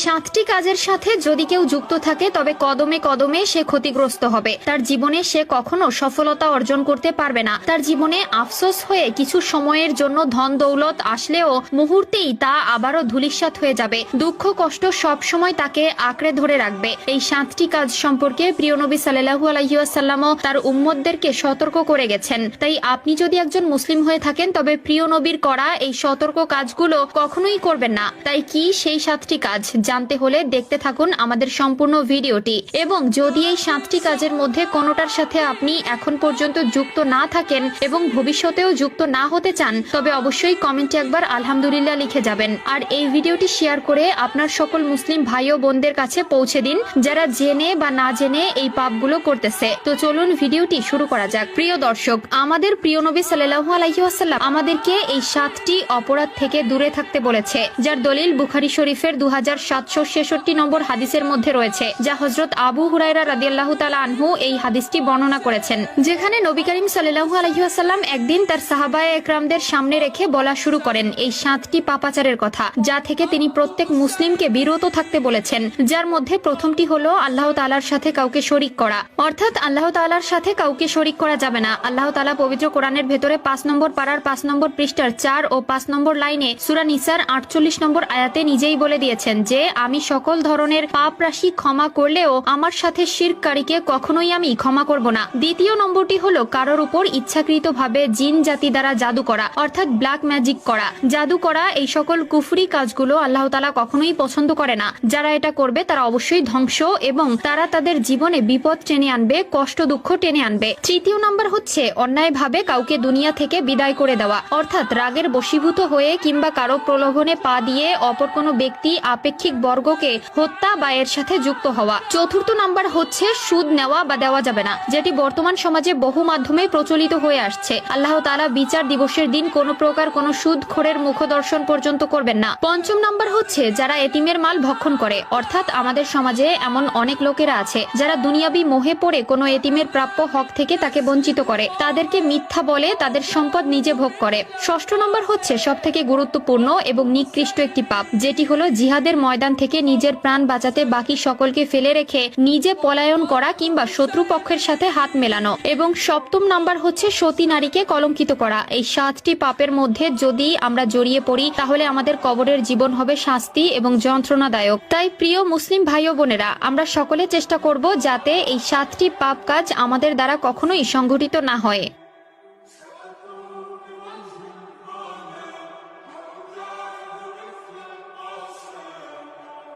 সাতটি কাজের সাথে যদি কেউ যুক্ত থাকে তবে কদমে কদমে সে ক্ষতিগ্রস্ত হবে। তার জীবনে সে কখনো সফলতা অর্জন করতে পারবে না। তার জীবনে আফসোস হয়ে কিছু সময়ের জন্য ধন দৌলত আসলেও মুহূর্তেই তা আবারও ধূলিসাৎ হয়ে যাবে। দুঃখ কষ্ট সব সময় তাকে আঁকড়ে ধরে রাখবে। এই সাতটি কাজ সম্পর্কে প্রিয় নবী সাল্লাল্লাহু আলাইহি ওয়াসাল্লামও তার উম্মতদেরকে সতর্ক করে গেছেন। তাই আপনি যদি একজন মুসলিম হয়ে থাকেন তবে প্রিয় নবীর করা এই সতর্ক কাজগুলো কখনোই করবেন না। তাই কি সেই সাতটি কাজ জানতে হলে দেখতে থাকুন আমাদের সম্পূর্ণ ভিডিওটি। এবং যদি এই সাতটি কাজের মধ্যে কোনোটার সাথে আপনি এখন পর্যন্ত যুক্ত না থাকেন এবং ভবিষ্যতেও যুক্ত না হতে চান তবে অবশ্যই কমেন্টে একবার আলহামদুলিল্লাহ লিখে যাবেন। আর এই ভিডিওটি শেয়ার করে আপনার সকল মুসলিম ভাই ও বোনদের কাছে পৌঁছে দিন যারা জেনে বা না জেনে এই পাপগুলো করতেছে। তো চলুন ভিডিওটি শুরু করা যাক। প্রিয় দর্শক, আমাদের প্রিয় নবী সাল্লাল্লাহু আলাইহি ওয়াসাল্লাম আমাদেরকে এই সাতটি অপরাধ থেকে দূরে থাকতে বলেছে, যার দলিল বুখারী শরীফের 2766 নম্বর হাদিসের মধ্যে রয়েছে, যা হযরত আবু হুরায়রা রাদিয়াল্লাহু তাআলা আনহু এই হাদিসটি বর্ণনা করেছেন। যেখানে নবী করিম সাল্লাল্লাহু আলাইহি ওয়াসাল্লাম একদিন তার সাহাবায়ে একরামদের সামনে রেখে বলা শুরু করেন এই সাতটি পাপাচারের কথা, যা থেকে তিনি প্রত্যেক মুসলিমকে বিরত থাকতে বলেছেন। যার মধ্যে প্রথমটি হলো আল্লাহ তাআলার সাথে কাউকে শরীক করা, অর্থাৎ আল্লাহ তাআলার সাথে কাউকে শরীক করা যাবে না। আল্লাহ তাআলা পবিত্র কোরআনের ভেতরে 5 নম্বর পারার 5 নম্বর পৃষ্ঠার 4 ও 5 নম্বর লাইনে সূরা নিসার 48 নম্বর আয়াতে নিজেই বলে দিয়েছেন যে আমি সকল ধরনের পাপ রাশি ক্ষমা করলেও আমার সাথে শিরককারীকে কখনোই আমি ক্ষমা করব না। দ্বিতীয় নম্বরটি হলো কারোর উপর ইচ্ছাকৃতভাবে জিন জাতি দ্বারা জাদু করা, অর্থাৎ ব্ল্যাক ম্যাজিক করা, জাদু করা। এই সকল কুফরি কাজগুলো আল্লাহ তাআলা কখনোই পছন্দ করে না। যারা এটা করবে তারা অবশ্যই ধ্বংস এবং তারা তাদের জীবনে বিপদ টেনে আনবে, কষ্ট দুঃখ টেনে আনবে। তৃতীয় নম্বর হচ্ছে অন্যায়ভাবে কাউকে দুনিয়া থেকে বিদায় করে দেওয়া, অর্থাৎ রাগের বশীভূত হয়ে কিংবা কারো প্রলোভনে পা দিয়ে অপর কোনো ব্যক্তি আপেক্ষিক বর্গকে হত্যা বা এর সাথে যুক্ত হওয়া। চতুর্থ নাম্বার হচ্ছে সুদ নেওয়া বা দেওয়া যাবে না, যেটি বর্তমান সমাজে বহু মাধ্যমে প্রচলিত হয়ে আসছে। আল্লাহ তাআলা বিচার দিবসের দিন কোনো প্রকার কোনো সুদখোরের মুখদর্শন পর্যন্ত করবেন না। পঞ্চম নাম্বার হচ্ছে যারা এতিমের মাল ভক্ষণ করে, অর্থাৎ আমাদের সমাজে এমন অনেক লোকেরা আছে যারা দুনিয়াবি মোহে পড়ে কোনো এতিমের প্রাপ্য হক থেকে তাকে বঞ্চিত করে, তাদেরকে মিথ্যা বলে তাদের সম্পদ নিজে ভোগ করে। ষষ্ঠ নম্বর হচ্ছে সব থেকে গুরুত্বপূর্ণ এবং নিকৃষ্ট একটি পাপ, যেটি হলো জিহাদের ময়দান থেকে নিজের প্রাণ বাঁচাতে বাকি সকলকে ফেলে রেখে নিজে পলায়ন করা কিংবা শত্রুপক্ষের সাথে হাত মেলানো। এবং সপ্তম নাম্বার হচ্ছে সতী নারীকে কলঙ্কিত করা। এই সাতটি পাপের মধ্যে যদি আমরা জড়িয়ে পড়ি তাহলে আমাদের কবরের জীবন হবে শাস্তি এবং যন্ত্রণাদায়ক। তাই প্রিয় মুসলিম ভাই ও বোনেরা, আমরা সকলে চেষ্টা করব যাতে এই সাতটি পাপ কাজ আমাদের দ্বারা কখনোই সংঘটিত না হয়।